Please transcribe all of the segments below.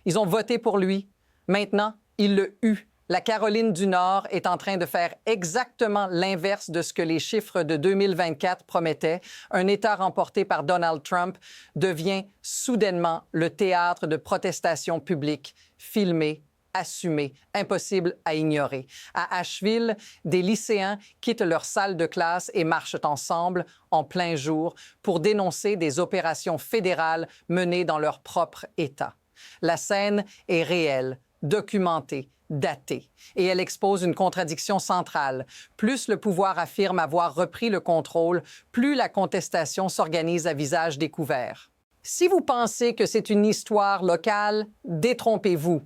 Ils ont voté pour lui. Maintenant, ils le huent. La Caroline du Nord est en train de faire exactement l'inverse de ce que les chiffres de 2024 promettaient. Un État remporté par Donald Trump devient soudainement le théâtre de protestations publiques, filmées, assumées, impossible à ignorer. À Asheville, des lycéens quittent leur salle de classe et marchent ensemble en plein jour pour dénoncer des opérations fédérales menées dans leur propre État. La scène est réelle, documentée, datée, et elle expose une contradiction centrale. Plus le pouvoir affirme avoir repris le contrôle, plus la contestation s'organise à visage découvert. Si vous pensez que c'est une histoire locale, détrompez-vous.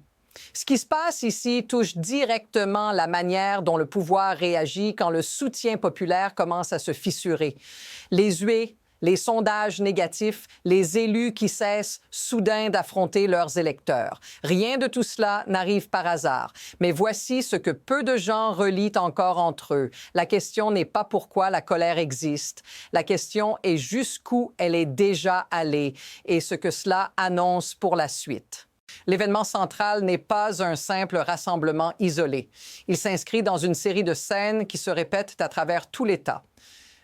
Ce qui se passe ici touche directement la manière dont le pouvoir réagit quand le soutien populaire commence à se fissurer. Les huées, les sondages négatifs, les élus qui cessent soudain d'affronter leurs électeurs. Rien de tout cela n'arrive par hasard. Mais voici ce que peu de gens relient encore entre eux. La question n'est pas pourquoi la colère existe. La question est jusqu'où elle est déjà allée et ce que cela annonce pour la suite. L'événement central n'est pas un simple rassemblement isolé. Il s'inscrit dans une série de scènes qui se répètent à travers tout l'État.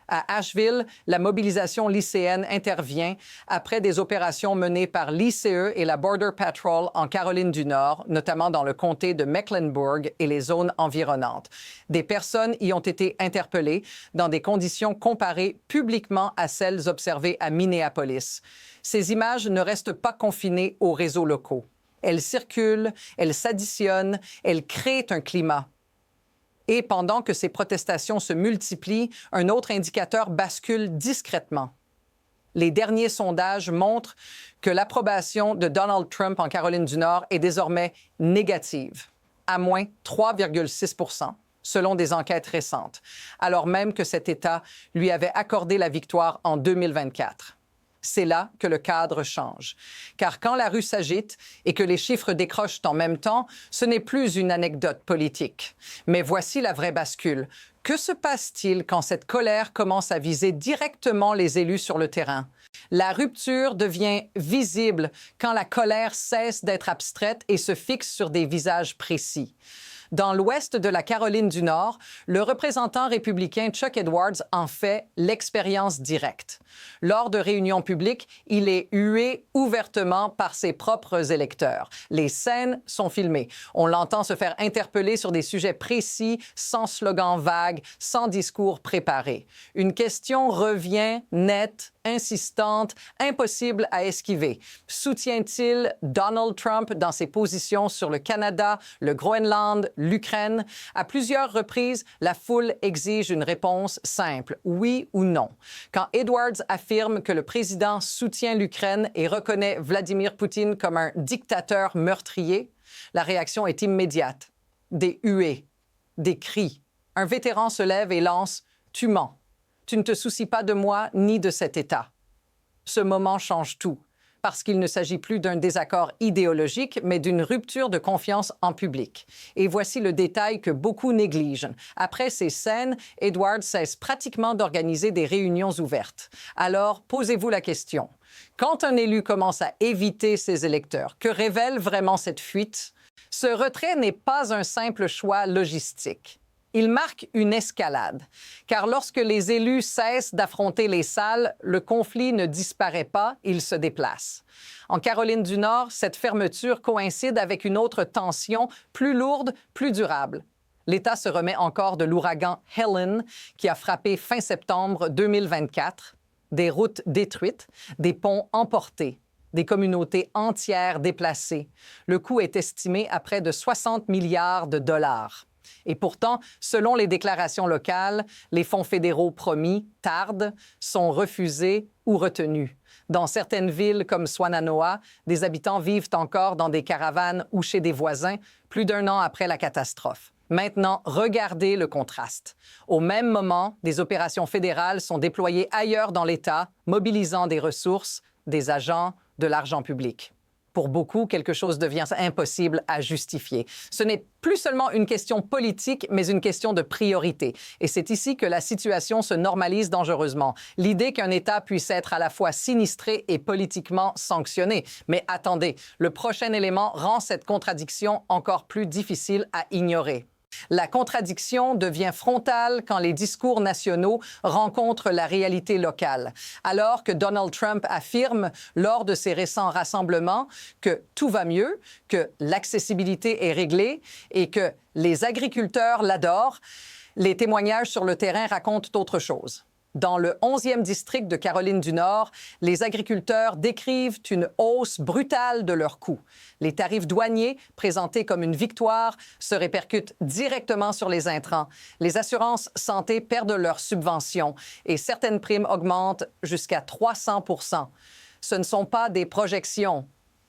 À Asheville, la mobilisation lycéenne intervient après des opérations menées par l'ICE et la Border Patrol en Caroline du Nord, notamment dans le comté de Mecklenburg et les zones environnantes. Des personnes y ont été interpellées dans des conditions comparées publiquement à celles observées à Minneapolis. Ces images ne restent pas confinées aux réseaux locaux. Elles circulent, elles s'additionnent, elles créent un climat. Et pendant que ces protestations se multiplient, un autre indicateur bascule discrètement. Les derniers sondages montrent que l'approbation de Donald Trump en Caroline du Nord est désormais négative, à moins 3,6 % selon des enquêtes récentes, alors même que cet État lui avait accordé la victoire en 2024. C'est là que le cadre change. Car quand la rue s'agite et que les chiffres décrochent en même temps, ce n'est plus une anecdote politique. Mais voici la vraie bascule. Que se passe-t-il quand cette colère commence à viser directement les élus sur le terrain? La rupture devient visible quand la colère cesse d'être abstraite et se fixe sur des visages précis. Dans l'ouest de la Caroline du Nord, le représentant républicain Chuck Edwards en fait l'expérience directe. Lors de réunions publiques, il est hué ouvertement par ses propres électeurs. Les scènes sont filmées. On l'entend se faire interpeller sur des sujets précis, sans slogan vague, sans discours préparé. Une question revient nette, insistante, impossible à esquiver. Soutient-il Donald Trump dans ses positions sur le Canada, le Groenland, l'Ukraine? À plusieurs reprises, la foule exige une réponse simple, oui ou non. Quand Edwards affirme que le président soutient l'Ukraine et reconnaît Vladimir Poutine comme un dictateur meurtrier, la réaction est immédiate. Des huées, des cris. Un vétéran se lève et lance « Tu mens. Tu ne te soucies pas de moi ni de cet État. » Ce moment change tout, parce qu'il ne s'agit plus d'un désaccord idéologique, mais d'une rupture de confiance en public. Et voici le détail que beaucoup négligent. Après ces scènes, Edwards cesse pratiquement d'organiser des réunions ouvertes. Alors, posez-vous la question. Quand un élu commence à éviter ses électeurs, que révèle vraiment cette fuite? Ce retrait n'est pas un simple choix logistique. Il marque une escalade, car lorsque les élus cessent d'affronter les salles, le conflit ne disparaît pas, il se déplace. En Caroline du Nord, cette fermeture coïncide avec une autre tension plus lourde, plus durable. L'État se remet encore de l'ouragan Helen qui a frappé fin septembre 2024. Des routes détruites, des ponts emportés, des communautés entières déplacées. Le coût est estimé à près de 60 milliards de dollars. Et pourtant, selon les déclarations locales, les fonds fédéraux promis tardent, sont refusés ou retenus. Dans certaines villes comme Swannanoa, des habitants vivent encore dans des caravanes ou chez des voisins plus d'un an après la catastrophe. Maintenant, regardez le contraste. Au même moment, des opérations fédérales sont déployées ailleurs dans l'État, mobilisant des ressources, des agents, de l'argent public. Pour beaucoup, quelque chose devient impossible à justifier. Ce n'est plus seulement une question politique, mais une question de priorité. Et c'est ici que la situation se normalise dangereusement. L'idée qu'un État puisse être à la fois sinistré et politiquement sanctionné. Mais attendez, le prochain élément rend cette contradiction encore plus difficile à ignorer. La contradiction devient frontale quand les discours nationaux rencontrent la réalité locale. Alors que Donald Trump affirme lors de ses récents rassemblements que tout va mieux, que l'accessibilité est réglée et que les agriculteurs l'adorent, les témoignages sur le terrain racontent autre chose. Dans le 11e district de Caroline du Nord, les agriculteurs décrivent une hausse brutale de leurs coûts. Les tarifs douaniers, présentés comme une victoire, se répercutent directement sur les intrants. Les assurances santé perdent leurs subventions et certaines primes augmentent jusqu'à 300 %. Ce ne sont pas des projections,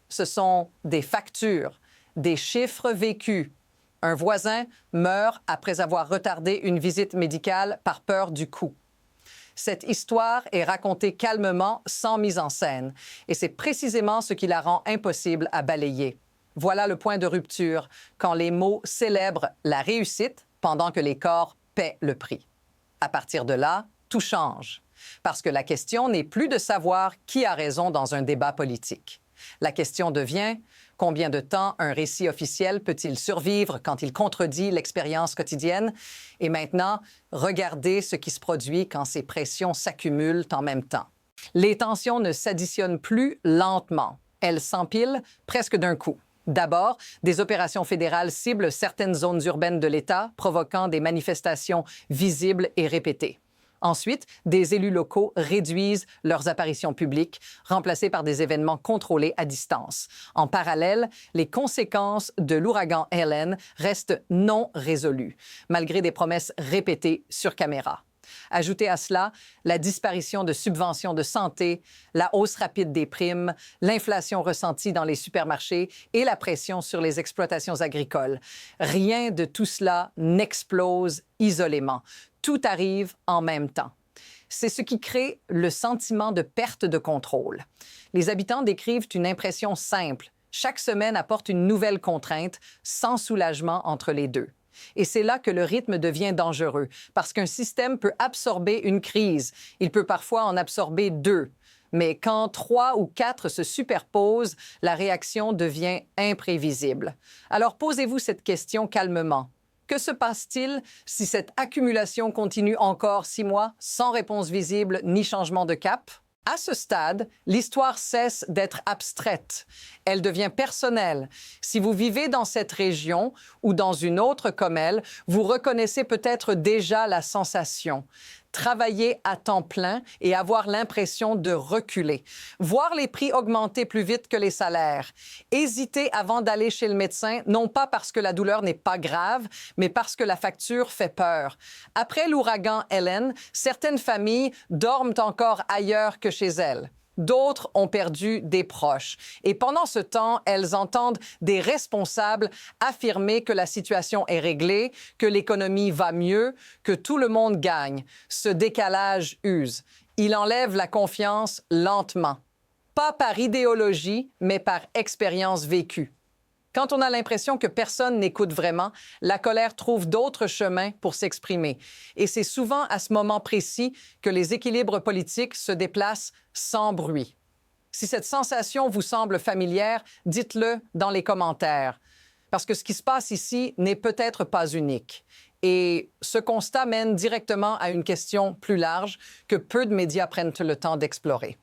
ce sont des factures, des chiffres vécus. Un voisin meurt après avoir retardé une visite médicale par peur du coût. Cette histoire est racontée calmement, sans mise en scène. Et c'est précisément ce qui la rend impossible à balayer. Voilà le point de rupture, quand les mots célèbrent la réussite pendant que les corps paient le prix. À partir de là, tout change. Parce que la question n'est plus de savoir qui a raison dans un débat politique. La question devient: combien de temps un récit officiel peut-il survivre quand il contredit l'expérience quotidienne? Et maintenant, regardez ce qui se produit quand ces pressions s'accumulent en même temps. Les tensions ne s'additionnent plus lentement. Elles s'empilent presque d'un coup. D'abord, des opérations fédérales ciblent certaines zones urbaines de l'État, provoquant des manifestations visibles et répétées. Ensuite, des élus locaux réduisent leurs apparitions publiques, remplacées par des événements contrôlés à distance. En parallèle, les conséquences de l'ouragan Helen restent non résolues, malgré des promesses répétées sur caméra. Ajoutez à cela la disparition de subventions de santé, la hausse rapide des primes, l'inflation ressentie dans les supermarchés et la pression sur les exploitations agricoles. Rien de tout cela n'explose isolément. Tout arrive en même temps. C'est ce qui crée le sentiment de perte de contrôle. Les habitants décrivent une impression simple. Chaque semaine apporte une nouvelle contrainte, sans soulagement entre les deux. Et c'est là que le rythme devient dangereux, parce qu'un système peut absorber une crise. Il peut parfois en absorber deux. Mais quand 3 ou 4 se superposent, la réaction devient imprévisible. Alors posez-vous cette question calmement. Que se passe-t-il si cette accumulation continue encore 6 mois sans réponse visible ni changement de cap? À ce stade, l'histoire cesse d'être abstraite. Elle devient personnelle. Si vous vivez dans cette région ou dans une autre comme elle, vous reconnaissez peut-être déjà la sensation. Travailler à temps plein et avoir l'impression de reculer. Voir les prix augmenter plus vite que les salaires. Hésiter avant d'aller chez le médecin, non pas parce que la douleur n'est pas grave, mais parce que la facture fait peur. Après l'ouragan Helen, certaines familles dorment encore ailleurs que chez elles. D'autres ont perdu des proches. Et pendant ce temps, elles entendent des responsables affirmer que la situation est réglée, que l'économie va mieux, que tout le monde gagne. Ce décalage use. Il enlève la confiance lentement. Pas par idéologie, mais par expérience vécue. Quand on a l'impression que personne n'écoute vraiment, la colère trouve d'autres chemins pour s'exprimer. Et c'est souvent à ce moment précis que les équilibres politiques se déplacent sans bruit. Si cette sensation vous semble familière, dites-le dans les commentaires. Parce que ce qui se passe ici n'est peut-être pas unique. Et ce constat mène directement à une question plus large que peu de médias prennent le temps d'explorer.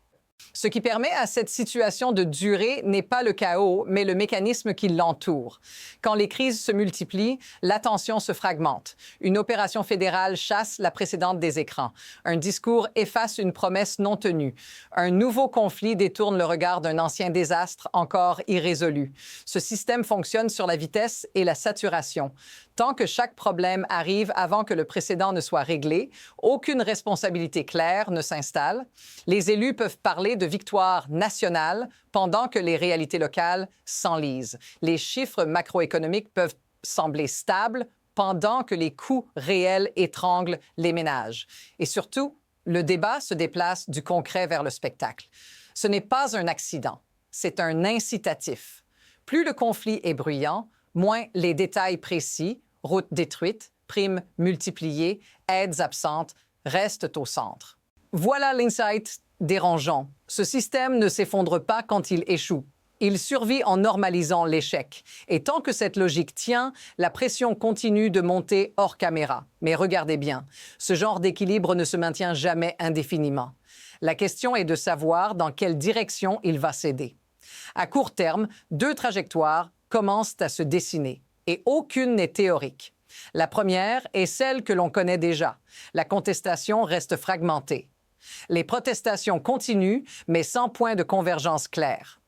Ce qui permet à cette situation de durer n'est pas le chaos, mais le mécanisme qui l'entoure. Quand les crises se multiplient, l'attention se fragmente. Une opération fédérale chasse la précédente des écrans. Un discours efface une promesse non tenue. Un nouveau conflit détourne le regard d'un ancien désastre encore irrésolu. Ce système fonctionne sur la vitesse et la saturation. Tant que chaque problème arrive avant que le précédent ne soit réglé, aucune responsabilité claire ne s'installe. Les élus peuvent parler de victoire nationale pendant que les réalités locales s'enlisent. Les chiffres macroéconomiques peuvent sembler stables pendant que les coûts réels étranglent les ménages. Et surtout, le débat se déplace du concret vers le spectacle. Ce n'est pas un accident. c'est un incitatif. Plus le conflit est bruyant, moins les détails précis, routes détruites, primes multipliées, aides absentes, restent au centre. Voilà l'insight dérangeant. Ce système ne s'effondre pas quand il échoue. Il survit en normalisant l'échec. Et tant que cette logique tient, la pression continue de monter hors caméra. Mais regardez bien, ce genre d'équilibre ne se maintient jamais indéfiniment. La question est de savoir dans quelle direction il va céder. À court terme, deux trajectoires commencent à se dessiner, et aucune n'est théorique. La première est celle que l'on connaît déjà. La contestation reste fragmentée. Les protestations continuent, mais sans point de convergence clair.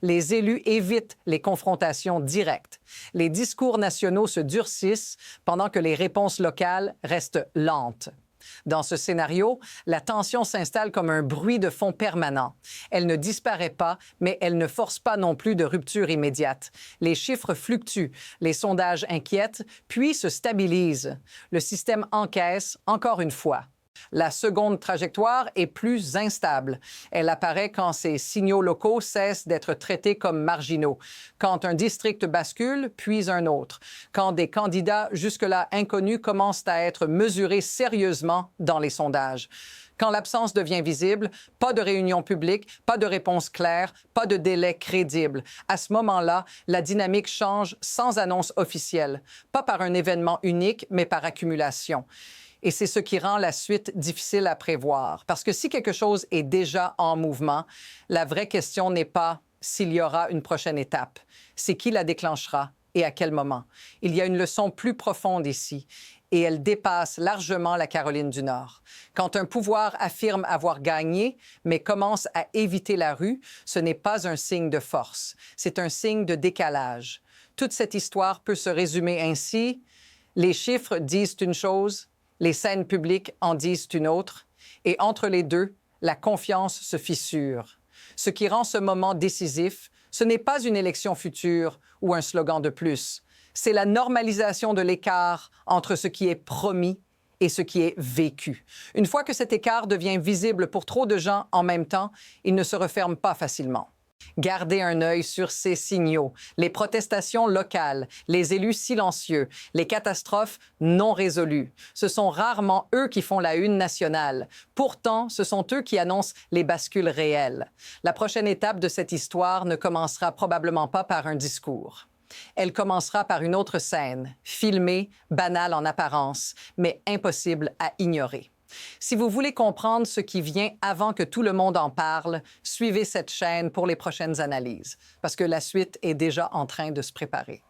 Les élus évitent les confrontations directes. Les discours nationaux se durcissent pendant que les réponses locales restent lentes. Dans ce scénario, la tension s'installe comme un bruit de fond permanent. Elle ne disparaît pas, mais elle ne force pas non plus de rupture immédiate. Les chiffres fluctuent, les sondages inquiètent, puis se stabilisent. Le système encaisse encore une fois. La seconde trajectoire est plus instable. Elle apparaît quand ces signaux locaux cessent d'être traités comme marginaux, quand un district bascule, puis un autre, quand des candidats jusque-là inconnus commencent à être mesurés sérieusement dans les sondages. Quand l'absence devient visible, pas de réunion publique, pas de réponse claire, pas de délai crédible. À ce moment-là, la dynamique change sans annonce officielle, pas par un événement unique, mais par accumulation. Et c'est ce qui rend la suite difficile à prévoir. Parce que si quelque chose est déjà en mouvement, la vraie question n'est pas s'il y aura une prochaine étape, c'est qui la déclenchera et à quel moment. Il y a une leçon plus profonde ici, et elle dépasse largement la Caroline du Nord. Quand un pouvoir affirme avoir gagné, mais commence à éviter la rue, ce n'est pas un signe de force, c'est un signe de décalage. Toute cette histoire peut se résumer ainsi. Les chiffres disent une chose, les scènes publiques en disent une autre, et entre les deux, la confiance se fissure. Ce qui rend ce moment décisif, ce n'est pas une élection future ou un slogan de plus, c'est la normalisation de l'écart entre ce qui est promis et ce qui est vécu. Une fois que cet écart devient visible pour trop de gens en même temps, il ne se referme pas facilement. Gardez un œil sur ces signaux, les protestations locales, les élus silencieux, les catastrophes non résolues. Ce sont rarement eux qui font la une nationale. Pourtant, ce sont eux qui annoncent les bascules réelles. La prochaine étape de cette histoire ne commencera probablement pas par un discours. Elle commencera par une autre scène, filmée, banale en apparence, mais impossible à ignorer. Si vous voulez comprendre ce qui vient avant que tout le monde en parle, suivez cette chaîne pour les prochaines analyses, parce que la suite est déjà en train de se préparer.